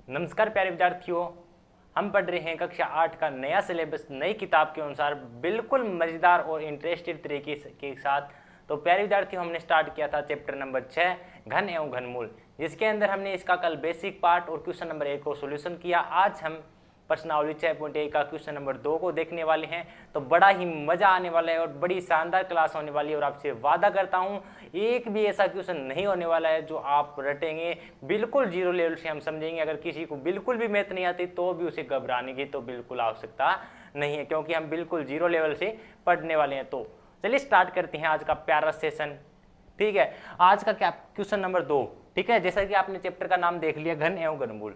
नमस्कार प्यारे विद्यार्थियों, हम पढ़ रहे हैं कक्षा 8 का नया सिलेबस नई किताब के अनुसार बिल्कुल मज़ेदार और इंटरेस्टेड तरीके के साथ। तो प्यारे विद्यार्थियों, हमने स्टार्ट किया था चैप्टर नंबर 6 घन एवं घनमूल, जिसके अंदर हमने इसका कल बेसिक पार्ट और क्वेश्चन नंबर 1 को सोल्यूशन किया। आज हम प्रश्नावली 6.1 का क्वेश्चन नंबर 2 को देखने वाले हैं। तो बड़ा ही मजा आने वाला है और बड़ी शानदार क्लास होने वाली है और आपसे वादा करता हूं एक भी ऐसा क्वेश्चन नहीं होने वाला है जो आप रटेंगे। बिल्कुल जीरो लेवल से हम समझेंगे। अगर किसी को बिल्कुल भी मैथ नहीं आती तो भी उसे घबराने की तो बिल्कुल आवश्यकता नहीं है, क्योंकि हम बिल्कुल जीरो लेवल से पढ़ने वाले हैं। तो चलिए स्टार्ट करते हैं आज का प्यारा सेशन। ठीक है, आज का क्या क्वेश्चन नंबर 2। ठीक है, जैसा कि आपने चैप्टर का नाम देख लिया घन एवं घनमूल।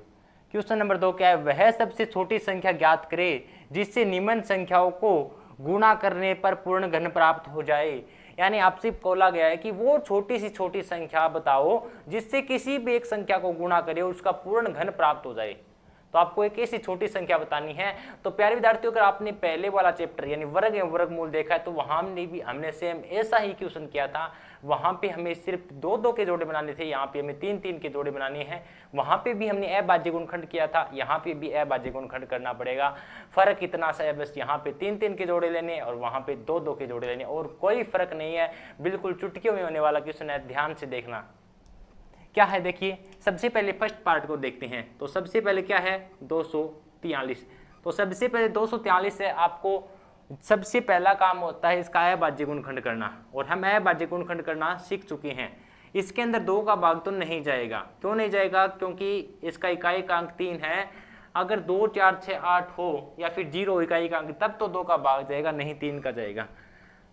क्वेश्चन नंबर 2 क्या है? वह सबसे छोटी संख्या ज्ञात करे जिससे निम्न संख्याओं को गुणा करने पर पूर्ण घन प्राप्त हो जाए। यानी आपसे बोला गया है कि वो छोटी सी छोटी संख्या बताओ जिससे किसी भी एक संख्या को गुणा करे और उसका पूर्ण घन प्राप्त हो जाए। तो आपको एक ऐसी छोटी संख्या बतानी है। तो प्यारे विद्यार्थियों, अगर आपने पहले वाला चैप्टर यानी वर्ग एवं वर्गमूल देखा है तो वहां हमने सेम ऐसा ही क्वेश्चन किया था। वहां पे हमें सिर्फ दो दो के जोड़े बनाने थे, यहाँ पे हमें तीन तीन के जोड़े बनाने हैं। वहां पे भी हमने अभाज्य गुणनखंड किया था, यहाँ पे भी अभाज्य गुणनखंड करना पड़ेगा। फर्क इतना सा है, बस यहाँ पे तीन तीन के जोड़े लेने और वहां पे दो दो के जोड़े लेने, और कोई फर्क नहीं है। बिल्कुल चुटकियों में होने वाला क्वेश्चन है, ध्यान से देखना। क्या है देखिए, सबसे पहले फर्स्ट पार्ट को देखते हैं। तो सबसे पहले क्या है? 243। तो सबसे पहले 243 से आपको सबसे पहला काम होता है इसका अभाज्य गुणनखंड करना, और हम अभाज्य गुणनखंड करना सीख चुके हैं। इसके अंदर 2 का भाग तो नहीं जाएगा। क्यों नहीं जाएगा? क्योंकि इसका इकाई का अंक 3 है। अगर 2 4 6 8 हो या फिर 0 इकाई का अंक, तब तो 2 का भाग जाएगा, नहीं 3 का जाएगा।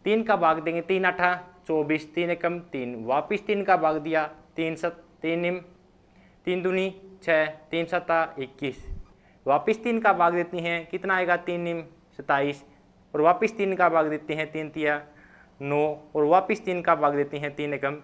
3 का भाग देंगे, 3 8 24, 3 एकम 3, वापिस 3 का भाग दिया, 3 7 3 निम 3 दूनी 6, 3 7 21, वापिस 3 का भाग देते हैं, कितना आएगा? 3 निम 27, और वापिस 3 का भाग देते हैं, 3 तिया 9, और वापिस 3 का भाग देते हैं, 3 एकम,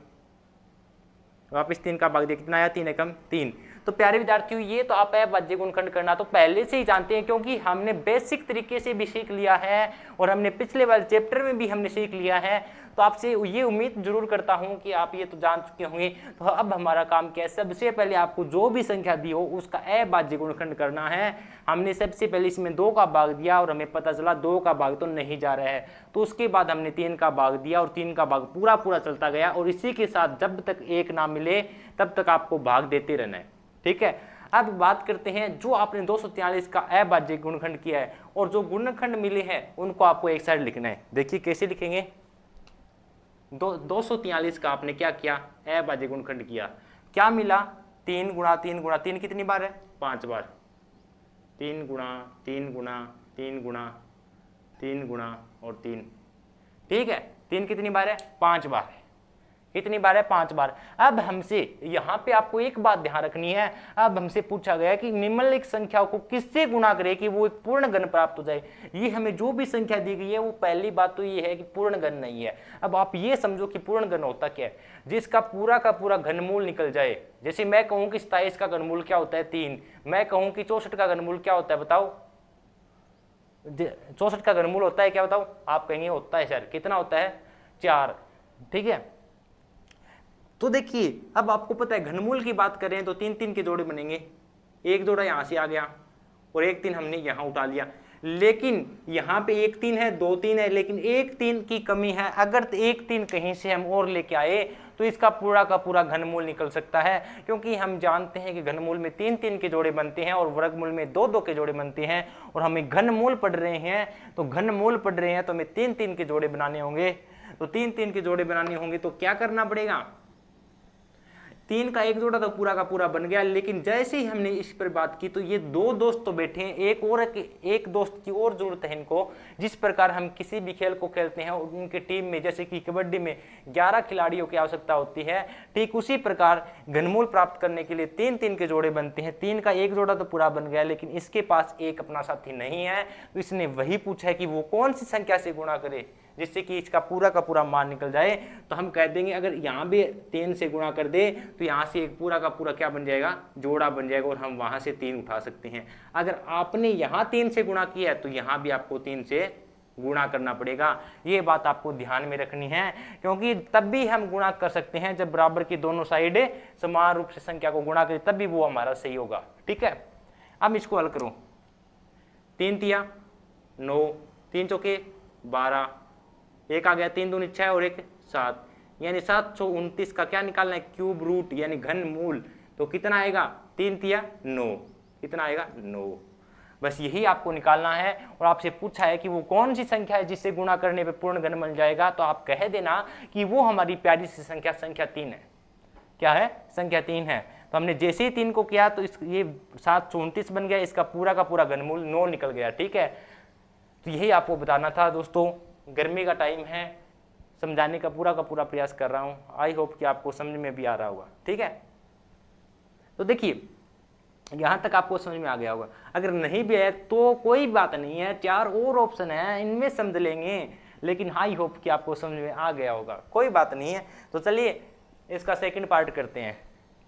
वापिस 3 का भाग दिया, कितना आया? 3 एकम 3। तो प्यारे विद्यार्थियों, ये तो आप अभाज्य गुणनखंड करना तो पहले से ही जानते हैं, क्योंकि हमने बेसिक तरीके से भी सीख लिया है और हमने पिछले वाले चैप्टर में भी हमने सीख लिया है। तो आपसे ये उम्मीद जरूर करता हूं कि आप ये तो जान चुके होंगे। तो अब हमारा काम क्या है? सबसे पहले आपको जो भी संख्या दी हो उसका अभाज्य गुणनखंड करना है। हमने सबसे पहले इसमें 2 का भाग दिया और हमें पता चला 2 का भाग तो नहीं जा रहा है, तो उसके बाद हमने 3 का भाग दिया और 3 का भाग पूरा पूरा चलता गया, और इसी के साथ जब तक 1 ना मिले तब तक आपको भाग देते रहना है। ठीक है, अब बात करते हैं जो आपने 243 का अभाज्य गुणनखंड किया है और जो गुणनखंड मिले हैं उनको आपको एक साइड लिखना है। देखिए कैसे लिखेंगे। 243 का आपने क्या किया? अभाज्य गुणनखंड किया। क्या मिला? 3 गुणा 3 गुणा 3 कितनी बार है? 5 बार। 3 गुणा 3 गुणा 3 गुणा 3 गुणा और 3। ठीक है, 3 कितनी बार है? 5 बार है। कितनी बार है? 5 बार। अब हमसे यहाँ पे आपको एक बात ध्यान रखनी है। अब हमसे पूछा गया कि निम्नलिखित संख्याओं को किससे गुणा करे कि वो एक पूर्ण घन प्राप्त हो जाए। ये हमें जो भी संख्या दी गई है वो पहली बात तो ये है कि पूर्ण घन नहीं है। अब आप ये समझो कि पूर्ण घन होता क्या है? जिसका पूरा का पूरा घनमूल निकल जाए। जैसे मैं कहूँ कि 27 का घनमूल क्या होता है? 3। मैं कहूँ कि 64 का घनमूल क्या होता है? बताओ। 64 का घनमूल होता है क्या? बताओ। आप कहेंगे होता है सर, कितना होता है? 4। ठीक है, तो देखिए अब आपको पता है घनमूल की बात करें तो 3 3 के जोड़े बनेंगे। एक जोड़ा यहां से आ गया और एक 3 हमने यहां उठा लिया, लेकिन यहां पे 1 3 है, 2 3 है, लेकिन 1 3 की कमी है। अगर 1 3 कहीं से हम और लेके आए तो इसका पूरा का पूरा घनमूल निकल सकता है, क्योंकि हम जानते हैं कि घनमूल में 3 3 के जोड़े बनते हैं और वर्गमूल में 2 2 के जोड़े बनते हैं। और हमें घनमूल पढ़ रहे हैं तो घनमूल पढ़ रहे हैं तो हमें 3 3 के जोड़े बनाने होंगे। तो 3 3 के जोड़े बनाने होंगे तो क्या करना पड़ेगा? 3 का एक जोड़ा तो पूरा का पूरा बन गया, लेकिन जैसे ही हमने इस पर बात की तो ये 2 दोस्त तो बैठे हैं, एक दोस्त की और जरूरत है इनको। जिस प्रकार हम किसी भी खेल को खेलते हैं उनके टीम में, जैसे कि कबड्डी में 11 खिलाड़ियों की आवश्यकता होती है, ठीक उसी प्रकार घनमूल प्राप्त करने के लिए 3 3 के जोड़े बनते हैं। 3 का एक जोड़ा तो पूरा बन गया, लेकिन इसके पास एक अपना साथी नहीं है, तो इसने वही पूछा है कि वो कौन सी संख्या से गुणा करे जिससे कि इसका पूरा का पूरा मान निकल जाए। तो हम कह देंगे अगर यहाँ भी 3 से गुणा कर दे तो यहाँ से एक पूरा का पूरा क्या बन जाएगा? जोड़ा बन जाएगा, और हम वहां से 3 उठा सकते हैं। अगर आपने यहाँ 3 से गुणा किया है तो यहाँ भी आपको 3 से गुणा करना पड़ेगा। ये बात आपको ध्यान में रखनी है, क्योंकि तब भी हम गुणा कर सकते हैं जब बराबर की दोनों साइड समान रूप से संख्या को गुणा करें, तब भी वो हमारा सही होगा। ठीक है, अब इसको हल करो। 3 तिया 9, 3 चौके 12, एक आ गया 3 दूनी 6 और 1 7, यानी 729 का क्या निकालना है, क्यूब रूट यानी घन मूल। तो कितना आएगा, 3 तिया 9, कितना आएगा 9। बस यही आपको निकालना है। और आपसे पूछा है कि वो कौन सी संख्या है जिससे गुणा करने पे पूर्ण घन बन जाएगा, तो आप कह देना कि वो हमारी प्यारी सी संख्या 3 है। क्या है, संख्या 3 है। तो हमने जैसे ही 3 को किया तो ये 729 बन गया, इसका पूरा का पूरा घनमूल 9 निकल गया। ठीक है, तो यही आपको बताना था दोस्तों। गर्मी का टाइम है, समझाने का पूरा प्रयास कर रहा हूँ। आई होप कि आपको समझ में भी आ रहा होगा। ठीक है, तो देखिए यहाँ तक आपको समझ में आ गया होगा। अगर नहीं भी है तो कोई बात नहीं है, 4 और ऑप्शन है, इनमें समझ लेंगे। लेकिन आई होप कि आपको समझ में आ गया होगा, कोई बात नहीं है। तो चलिए इसका सेकंड पार्ट करते हैं।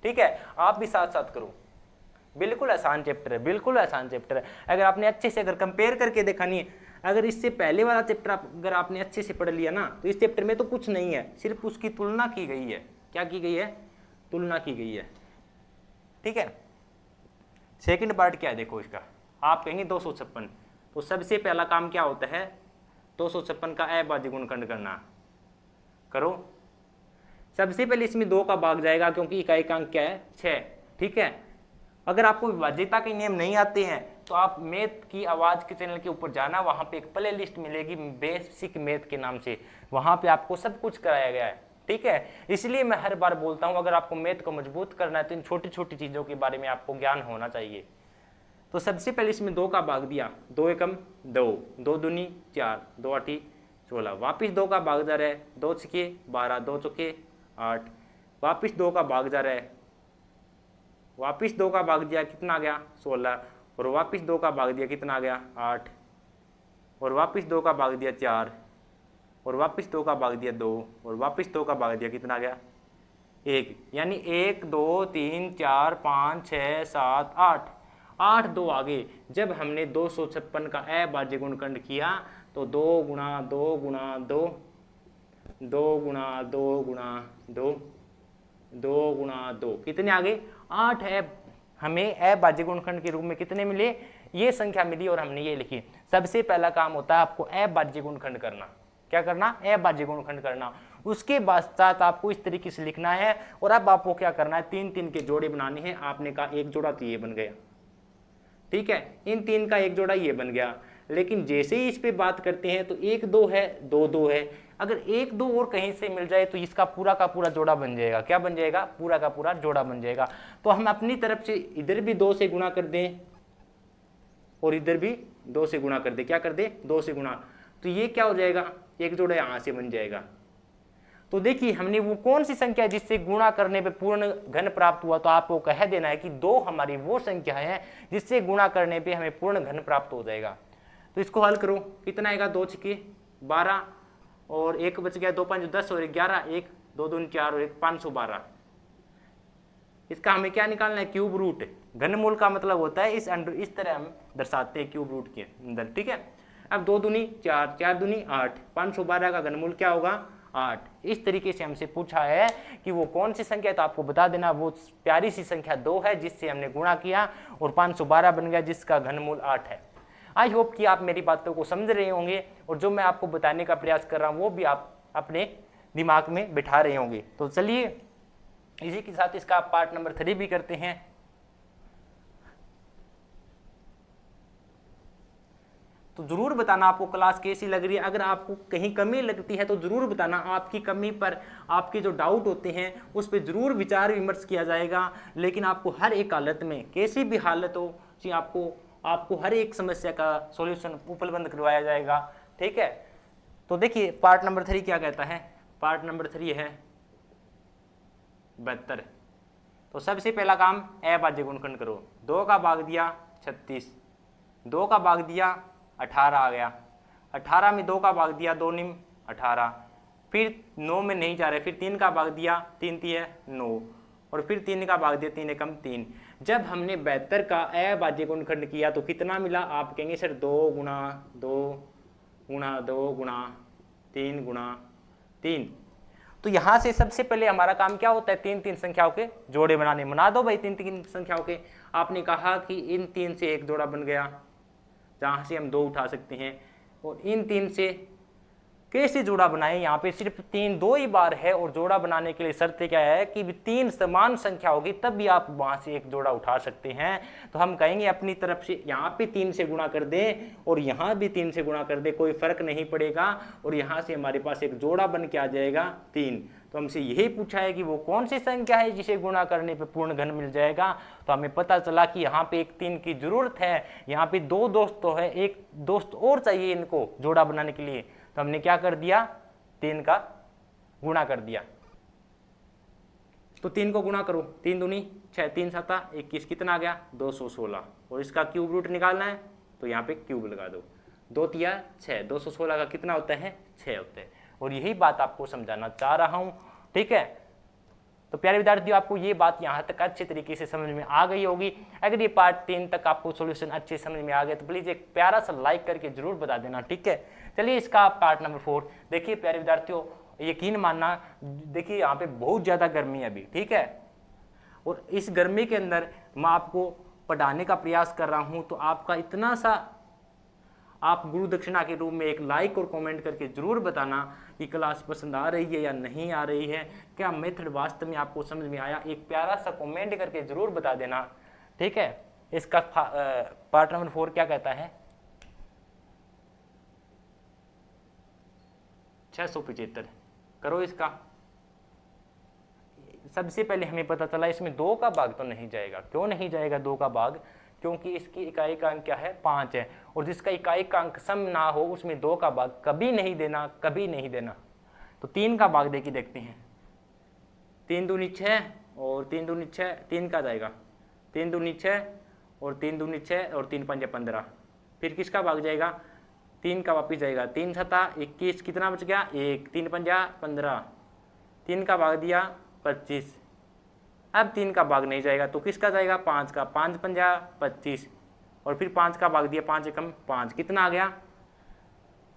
ठीक है, आप भी साथ साथ करो। बिल्कुल आसान चैप्टर है, बिल्कुल आसान चैप्टर है। अगर आपने अच्छे से अगर कंपेयर करके देखा नहीं है, अगर इससे पहले वाला चैप्टर अगर आपने अच्छे से पढ़ लिया ना, तो इस चैप्टर में तो कुछ नहीं है, सिर्फ उसकी तुलना की गई है। क्या की गई है, तुलना की गई है। ठीक है, सेकंड पार्ट क्या है देखो इसका। आप कहेंगे 256, तो सबसे पहला काम क्या होता है, 256 का अभाज्य गुणनखंड करना। करो। सबसे पहले इसमें 2 का भाग जाएगा, क्योंकि इकाई का अंक क्या है, 6। ठीक है, अगर आपको विभाज्यता के नियम नहीं आते हैं तो आप मैथ की आवाज के चैनल के ऊपर जाना, वहां पे एक प्ले लिस्ट मिलेगी बेसिक मैथ के नाम से, वहां पे आपको सब कुछ कराया गया है। ठीक है, इसलिए मैं हर बार बोलता हूं, अगर आपको मैथ को मजबूत करना है तो इन छोटी छोटी चीजों के बारे में आपको ज्ञान होना चाहिए। तो सबसे पहले इसमें 2 का भाग दिया, 2 एकम 2, 2 दूनी 4, 2 आठी 16, वापिस 2 का भाग जा रहा है, 2 छके 12, 2 चौके 8, वापिस 2 का भाग जा रहा है, वापिस 2 का भाग दिया, कितना आ गया 16, और वापिस 2 का भाग दिया, कितना आ गया 8, और वापिस 2 का भाग दिया 4, और वापिस 2 का भाग दिया 2, और वापिस 2 का भाग दिया, कितना आ गया 1। यानी 1 2 3 4 5 6 7 8, 8 2 आगे। जब हमने 256 का अभाज्य गुणनखंड किया तो 2 गुणा 2 गुणा 2, 2 गुणा 2 गुणा 2, 2 गुणा 2, कितने आगे 8 है। हमें अभाज्य गुणनखंड के रूप में कितने मिले, ये संख्या मिली और हमने ये लिखी। सबसे पहला काम होता है आपको अभाज्य गुणनखंड करना। क्या करना, अभाज्य गुणनखंड करना। उसके पश्चात आपको इस तरीके से लिखना है। और अब आपको क्या करना है, 3 3 के जोड़े बनाने हैं। आपने कहा एक जोड़ा तो ये बन गया, ठीक है, इन 3 का एक जोड़ा ये बन गया। लेकिन जैसे ही इस पे बात करते हैं तो 1 2 है, 2 2 है। अगर 1 2 और कहीं से मिल जाए तो इसका पूरा का पूरा जोड़ा बन जाएगा। क्या बन जाएगा, पूरा का पूरा जोड़ा बन जाएगा। तो हम अपनी तरफ से इधर भी 2 से गुणा कर दें और इधर भी 2 से गुणा कर दे। क्या कर दे, 2 से गुणा, तो ये क्या हो जाएगा, एक जोड़ा यहां से बन जाएगा। तो देखिए हमने वो कौन सी संख्या है जिससे गुणा करने पे पूर्ण घन प्राप्त हुआ, तो आपको कह देना है कि 2 हमारी वो संख्या है जिससे गुणा करने पे हमें पूर्ण घन प्राप्त हो जाएगा। तो इसको हल करो, कितना आएगा, 2 छके 12 और 1 बच गया, 2 5 10 और 11, 1 2 दूनी 4 और 1 512। इसका हमें क्या निकालना है, क्यूब रूट। घनमूल का मतलब होता है इस तरह हम दर्शाते हैं क्यूब रूट के अंदर। ठीक है, अब 2 दूनी 4, 4 दूनी 8, 512 का घनमूल क्या होगा, 8। इस तरीके से हमसे पूछा है कि वो कौन सी संख्या है, तो आपको बता देना वो प्यारी सी संख्या 2 है जिससे हमने गुणा किया और 512 बन गया जिसका घनमूल 8 है। आई होप कि आप मेरी बातों को समझ रहे होंगे और जो मैं आपको बताने का प्रयास कर रहा हूँ वो भी आप अपने दिमाग में बिठा रहे होंगे। तो चलिए इसी के साथ इसका पार्ट नंबर 3 भी करते हैं। तो जरूर बताना आपको क्लास कैसी लग रही है। अगर आपको कहीं कमी लगती है तो जरूर बताना। आपकी कमी पर आपके जो डाउट होते हैं उस पर जरूर विचार विमर्श किया जाएगा। लेकिन आपको हर एक हालत में, कैसी भी हालत हो, आपको हर एक समस्या का सॉल्यूशन उपलब्ध करवाया जाएगा। ठीक है, तो देखिए पार्ट नंबर 3 क्या कहता है। पार्ट नंबर 3 है 72। तो सबसे पहला काम अभाज्य गुणनखंड करो। 2 का भाग दिया 36, 2 का भाग दिया 18 आ गया, 18 में 2 का भाग दिया 2 निम 18, फिर 9 में नहीं जा रहे, फिर 3 का भाग दिया 3 3 9, और फिर 3 का भाग दिया 3 एकम 3। जब हमने 72 का अभाज्य गुणनखंड किया तो कितना मिला, आप कहेंगे सर 2 गुणा 2 गुणा 2 गुणा 3 गुणा 3। तो यहाँ से सबसे पहले हमारा काम क्या होता है, 3 3 संख्याओं के जोड़े बनाने। बना दो भाई 3 3 संख्याओं के। आपने कहा कि इन 3 से एक जोड़ा बन गया जहाँ से हम 2 उठा सकते हैं, और इन 3 से कैसे जोड़ा बनाए, यहाँ पे सिर्फ 3 2 ही बार है, और जोड़ा बनाने के लिए शर्त क्या है कि 3 समान संख्या होगी तब भी आप वहां से एक जोड़ा उठा सकते हैं। तो हम कहेंगे अपनी तरफ से यहाँ पे 3 से गुणा कर दें और यहाँ भी 3 से गुणा कर दे, कोई फर्क नहीं पड़ेगा, और यहाँ से हमारे पास एक जोड़ा बन के आ जाएगा 3। तो हमसे यही पूछा है कि वो कौन सी संख्या है जिसे गुणा करने पे पूर्ण घन मिल जाएगा। तो हमें पता चला कि यहाँ पे एक 3 की जरूरत है, यहाँ पे 2 दोस्त तो है, एक दोस्त और चाहिए इनको जोड़ा बनाने के लिए। तो हमने क्या कर दिया, 3 का गुणा कर दिया। तो 3 को गुणा करो, 3 दूनी 6, 3 7 21, कितना आ गया 216, और इसका क्यूब रूट निकालना है तो यहाँ पे क्यूब लगा दो, 2 तिया 6, 216 का कितना होता है 6 होता है। और यही बात आपको समझाना चाह रहा हूँ, ठीक है। तो प्यारे विद्यार्थियों, आपको ये बात यहाँ तक अच्छे तरीके से समझ में आ गई होगी। अगर ये पार्ट 3 तक आपको सॉल्यूशन अच्छे समझ में आ गया तो प्लीज एक प्यारा सा लाइक करके जरूर बता देना, ठीक है। चलिए इसका पार्ट नंबर 4 देखिए। प्यारे विद्यार्थियों, यकीन मानना, देखिए यहाँ पे बहुत ज्यादा गर्मी है अभी, ठीक है, और इस गर्मी के अंदर मैं आपको पढ़ाने का प्रयास कर रहा हूँ, तो आपका इतना सा आप गुरु दक्षिणा के रूप में एक लाइक और कमेंट करके जरूर बताना कि क्लास पसंद आ रही है या नहीं आ रही है, क्या मेथड वास्तव में आपको समझ में आया, एक प्यारा सा कमेंट करके जरूर बता देना, ठीक है। इसका पार्ट नंबर 4 क्या कहता है, 675 करो इसका। सबसे पहले हमें पता चला इसमें 2 का भाग तो नहीं जाएगा। क्यों नहीं जाएगा 2 का भाग, क्योंकि इसकी इकाई का अंक क्या है 5 है, और जिसका इकाई का अंक सम ना हो उसमें 2 का भाग कभी नहीं देना, कभी नहीं देना। तो 3 का भाग देखिए, देखते हैं, 3 दूनी 6 और 3 दूनी 6, 3 का जाएगा 3 दूनी 6 और 3 दूनी 6 और 3 पंजे 15। फिर किसका भाग जाएगा, 3 का वापिस जाएगा, 3 7 21, कितना बच गया 1, 3 पंजा 15, 3 का भाग दिया 25। अब 3 का भाग नहीं जाएगा तो किसका जाएगा 5 का, 5 पंजा 25, और फिर 5 का भाग दिया, 5 एकम 5, कितना आ गया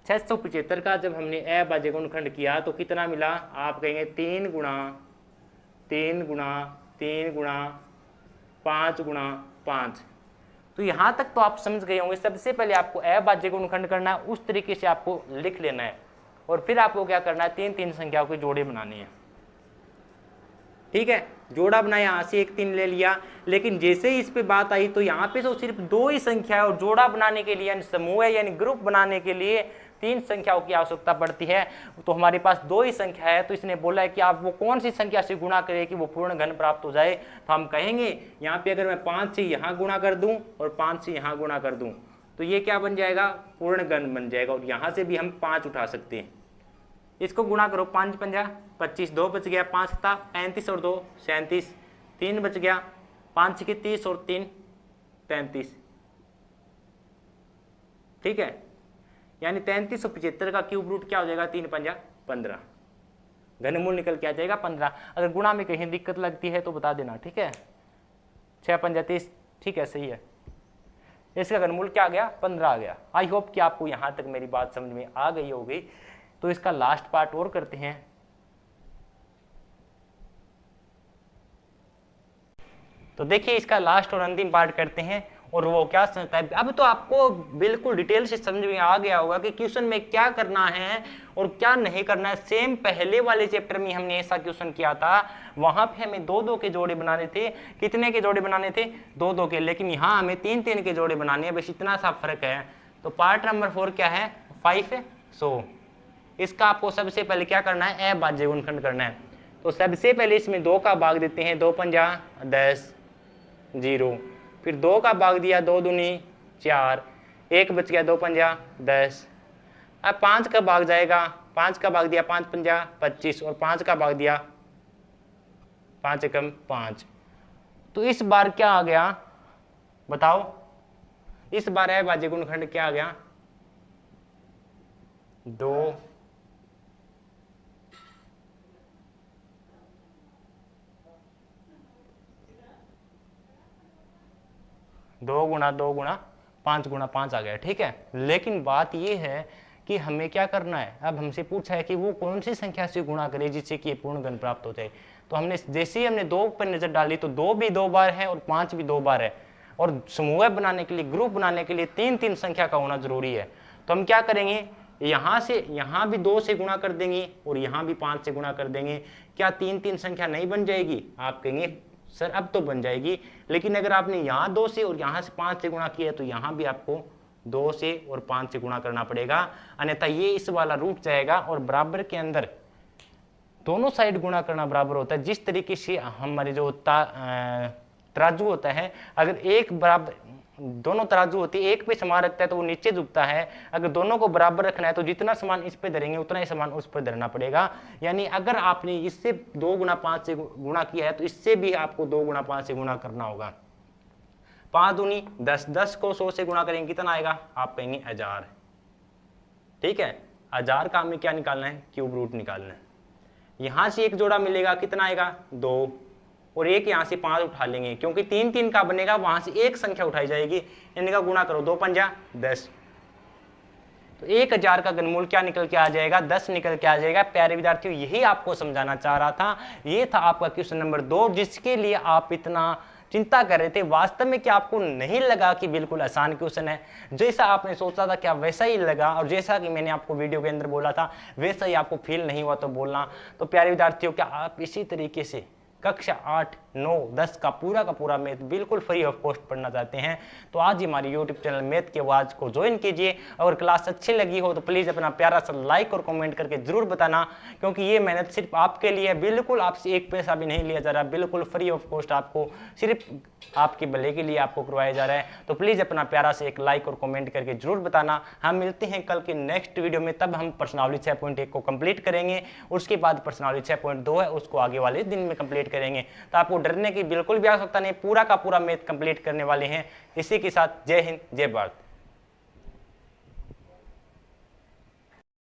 675 का। जब हमने अभाज्य गुणनखंड किया तो कितना मिला, आप कहेंगे 3 गुणा 3 गुणा 3 गुणा 5 गुणा 5। तो यहाँ तक तो आप समझ गए होंगे। सबसे पहले आपको अभाज्य गुणनखंड करना है, उस तरीके से आपको लिख लेना है, और फिर आपको क्या करना है, 3 संख्याओं के जोड़े बनाने हैं, ठीक है। जोड़ा बनाया, यहाँ से एक 3 ले लिया, लेकिन जैसे ही इस पे बात आई तो यहाँ पे तो सिर्फ 2 ही संख्या है, और जोड़ा बनाने के लिए यानी समूह है यानी ग्रुप बनाने के लिए 3 संख्याओं की आवश्यकता पड़ती है। तो हमारे पास 2 ही संख्या है, तो इसने बोला है कि आप वो कौन सी संख्या से गुणा करें कि वो पूर्ण घन प्राप्त हो जाए। तो हम कहेंगे यहाँ पे अगर मैं 5 से यहाँ गुणा कर दूं और 5 से यहाँ गुणा कर दूं तो ये क्या बन जाएगा, पूर्ण घन बन जाएगा, और यहाँ से भी हम 5 उठा सकते हैं। इसको गुणा करो, 5 पंजा 25, 2 बच गया, 5 था 35 और 2 37, 3 बच गया, 5 छके 30 और 3 33, ठीक है। यानी 3375 का क्यूब रूट क्या हो जाएगा, 3 पंजा 15, घनमूल निकल के आ जाएगा 15। अगर गुणा में कहीं दिक्कत लगती है तो बता देना, ठीक है। 6 पंजा 30, ठीक है, सही है। इसका घनमूल क्या आ गया, 15 आ गया। आई होप कि आपको यहाँ तक मेरी बात समझ में आ गई होगी। तो इसका लास्ट पार्ट और करते हैं। तो देखिए इसका लास्ट और अंतिम पार्ट करते हैं, और वो क्या समझता है। अब तो आपको बिल्कुल डिटेल से समझ में आ गया होगा कि क्वेश्चन में क्या करना है और क्या नहीं करना है। सेम पहले वाले चैप्टर में हमने ऐसा क्वेश्चन किया था, वहां पे हमें 2-2 के जोड़े बनाने थे। कितने के जोड़े बनाने थे, 2-2 के, लेकिन यहाँ हमें 3-3 के जोड़े बनाने हैं, बस इतना सा फर्क है। तो पार्ट नंबर 4 क्या है, 5 है। सो इसका आपको सबसे पहले क्या करना है, अभाज्य गुणनखंड करना है। तो सबसे पहले इसमें 2 का भाग देते हैं, 2 पंजा 10 0, फिर 2 का भाग दिया, 2 दूनी 4, 1 बच गया, 2 पंजा 10। अब 5 का भाग जाएगा, 5 का भाग दिया, 5 पंजा 25, और 5 का भाग दिया, 5 एकम 5। तो इस बार क्या आ गया बताओ, इस बार अभाज्य गुणनखंड क्या आ गया, 2 2 गुणा 2 गुणा 5 गुणा 5 आ गया, ठीक है। लेकिन बात यह है कि हमें क्या करना है। अब हमसे पूछा है कि वो कौन सी संख्या से गुणा करे जिससे कि ये पूर्ण घन प्राप्त हो जाए। तो हमने जैसे ही हमने 2 पर नजर डाली तो 2 भी 2 बार है और 5 भी 2 बार है, और समूह बनाने के लिए, ग्रुप बनाने के लिए 3-3 संख्या का होना जरूरी है। तो हम क्या करेंगे, यहाँ से यहाँ भी 2 से गुणा कर देंगे और यहाँ भी 5 से गुणा कर देंगे। क्या 3-3 संख्या नहीं बन जाएगी? आप कहेंगे सर अब तो बन जाएगी, लेकिन अगर आपने यहाँ 2 से और यहाँ से 5 से गुणा किया तो यहाँ भी आपको 2 से और 5 से गुणा करना पड़ेगा, अन्यथा ये इस वाला रूठ जाएगा। और बराबर के अंदर दोनों साइड गुणा करना बराबर होता है। जिस तरीके से हमारे जो तराजू होता है, अगर एक बराबर दोनों तराजू होती है, एक पे सामान रखता है तो वो नीचे झुकता है, अगर दोनों को बराबर रखना है तो जितना सामान इस पे धरेंगे उतना ही सामान उस पर धरना पड़ेगा। यानी अगर आपने इससे 2 गुना 5 से गुणा किया है तो इससे भी आपको 2 गुना 5 से गुणा करना होगा। 5 दूनी 10, 10 को 100 से गुणा करेंगे कितना आएगा? आप कहेंगे 1000। ठीक है, 1000 का हमें क्या निकालना है? क्यूब रूट निकालना है। यहां से एक जोड़ा मिलेगा, कितना आएगा? 2, और एक यहाँ से 5 उठा लेंगे, क्योंकि 3-3 का बनेगा, वहां से एक संख्या उठाई जाएगी, इनका गुणा करो, 2 पंजा 10। तो 1000 का घनमूल क्या निकल के आ जाएगा? 10 निकल के आ जाएगा। प्यारे विद्यार्थियों, यही आपको समझाना चाह रहा था। ये था आपका क्वेश्चन नंबर 2, जिसके लिए आप इतना चिंता कर रहे थे। वास्तव में क्या आपको नहीं लगा कि बिल्कुल आसान क्वेश्चन है? जैसा आपने सोचा था क्या वैसा ही लगा? और जैसा कि मैंने आपको वीडियो के अंदर बोला था वैसा ही आपको फील नहीं हुआ तो बोलना। तो प्यारे विद्यार्थियों, क्या आप इसी तरीके से कक्षा 8, 9, 10 का पूरा मैथ बिल्कुल फ्री ऑफ कॉस्ट पढ़ना चाहते हैं तो आज ही हमारे यूट्यूब चैनल मैथ की आवाज़ को ज्वाइन कीजिए। अगर क्लास अच्छी लगी हो तो प्लीज़ अपना प्यारा सा लाइक और कमेंट करके जरूर बताना, क्योंकि ये मेहनत सिर्फ आपके लिए, बिल्कुल आपसे एक पैसा भी नहीं लिया जा रहा, बिल्कुल फ्री ऑफ कॉस्ट आपको, सिर्फ आपके भले के लिए आपको करवाया जा रहा है। तो प्लीज़ अपना प्यारा से एक लाइक और कमेंट करके जरूर बताना। हम मिलते हैं कल के नेक्स्ट वीडियो में, तब हम प्रश्नावली 6.1 को कंप्लीट करेंगे। उसके बाद प्रश्नावली 6.2 है, उसको आगे वाले दिन में कंप्लीट करेंगे। तो आपको डरने की बिल्कुल भी आवश्यकता नहीं, पूरा का पूरा मैथ कंप्लीट करने वाले हैं। इसी के साथ जय हिंद, जय भारत।